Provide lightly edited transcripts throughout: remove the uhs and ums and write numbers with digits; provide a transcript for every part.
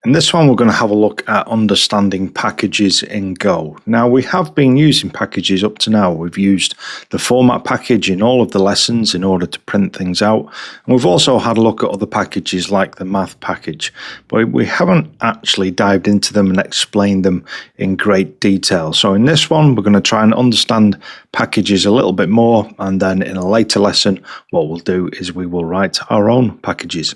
In this one, we're going to have a look at understanding packages in Go. Now, we have been using packages up to now. We've used the format package in all of the lessons in order to print things out. And we've also had a look at other packages like the math package, but we haven't actually dived into them and explained them in great detail. So in this one, we're going to try and understand packages a little bit more. And then in a later lesson, what we'll do is we will write our own packages.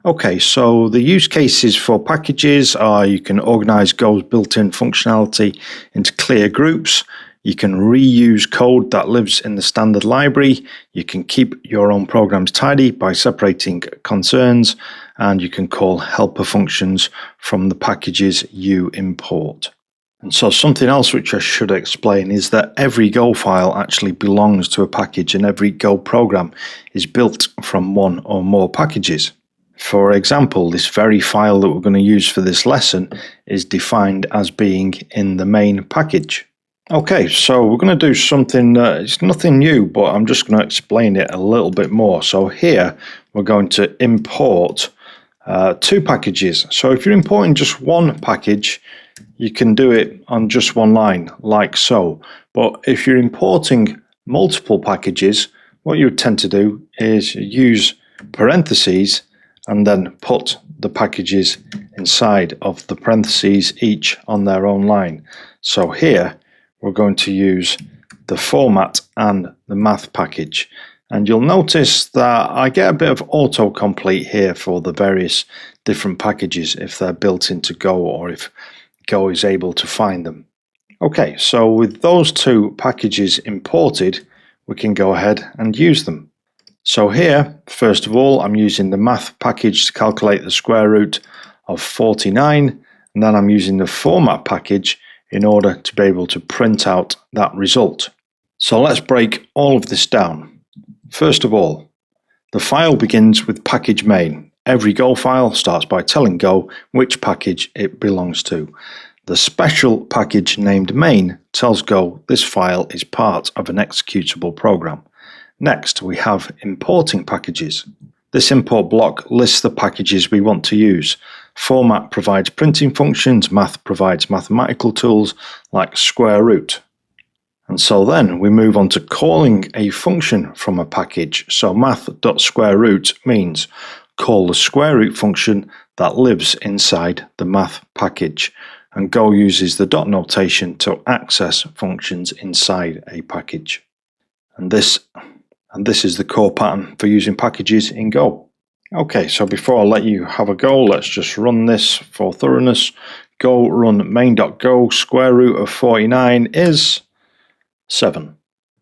Okay, so the use cases for packages are you can organize Go's built-in functionality into clear groups, you can reuse code that lives in the standard library, you can keep your own programs tidy by separating concerns, and you can call helper functions from the packages you import. And so something else which I should explain is that every Go file actually belongs to a package, and every Go program is built from one or more packages. For example, this very file that we're going to use for this lesson is defined as being in the main package. Okay, so we're going to do something, it's nothing new, but I'm just going to explain it a little bit more. So here we're going to import two packages. So if you're importing just one package, you can do it on just one line, like so. But if you're importing multiple packages, what you would tend to do is use parentheses and then put the packages inside of the parentheses, each on their own line. So here we're going to use the format and the math package. And you'll notice that I get a bit of autocomplete here for the various different packages if they're built into Go or if Go is able to find them. Okay, so with those two packages imported, we can go ahead and use them. So here, first of all, I'm using the math package to calculate the square root of 49, and then I'm using the format package in order to be able to print out that result. So let's break all of this down. First of all, the file begins with package main. Every Go file starts by telling Go which package it belongs to. The special package named main tells Go this file is part of an executable program. Next, we have importing packages. This import block lists the packages we want to use. Format provides printing functions, math provides mathematical tools like square root. And so then we move on to calling a function from a package. So math.Sqrt means call the square root function that lives inside the math package. And Go uses the dot notation to access functions inside a package. And this is the core pattern for using packages in Go. Okay, so before I let you have a go, let's just run this for thoroughness. Go run main.go, square root of 49 is 7.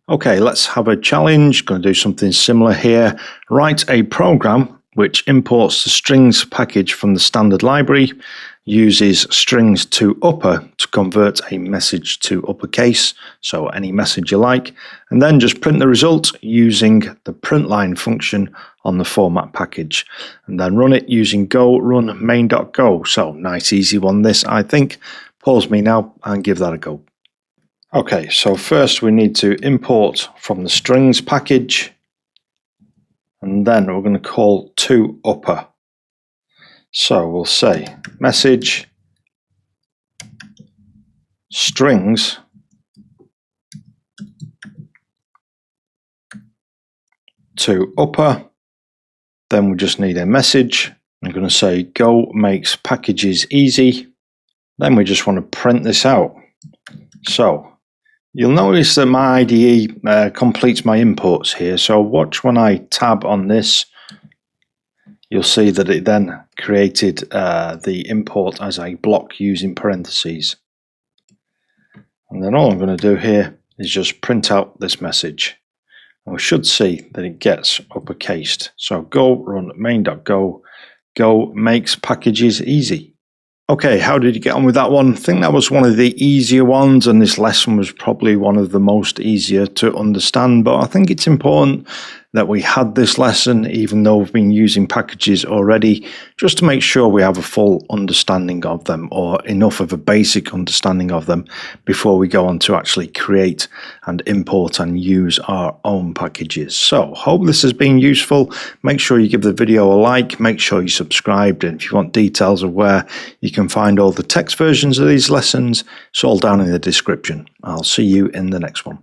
Okay, let's have a challenge. Going to do something similar here. Write a program which imports the strings package from the standard library, uses strings.ToUpper to convert a message to uppercase, so any message you like, and then just print the result using the printline function on the format package, and then run it using go run main.go. So nice easy one this, I think. Pause me now and give that a go. Okay, so first we need to import from the strings package, and then we're going to call ToUpper. So we'll say message strings to upper. Then we just need a message. I'm going to say Go makes packages easy. Then we just want to print this out. So you'll notice that my IDE completes my imports here. So watch when I tab on this. You'll see that it then created the import as a block using parentheses. And then all I'm going to do here is just print out this message. And we should see that it gets uppercased. So go run main.go, Go makes packages easy. Okay, how did you get on with that one? I think that was one of the easier ones, and this lesson was probably one of the most easier to understand, but I think it's important that we had this lesson, even though we've been using packages already, just to make sure we have a full understanding of them, or enough of a basic understanding of them, before we go on to actually create and import and use our own packages. So hope this has been useful. Make sure you give the video a like, make sure you subscribed, and if you want details of where you can find all the text versions of these lessons, it's all down in the description. I'll see you in the next one.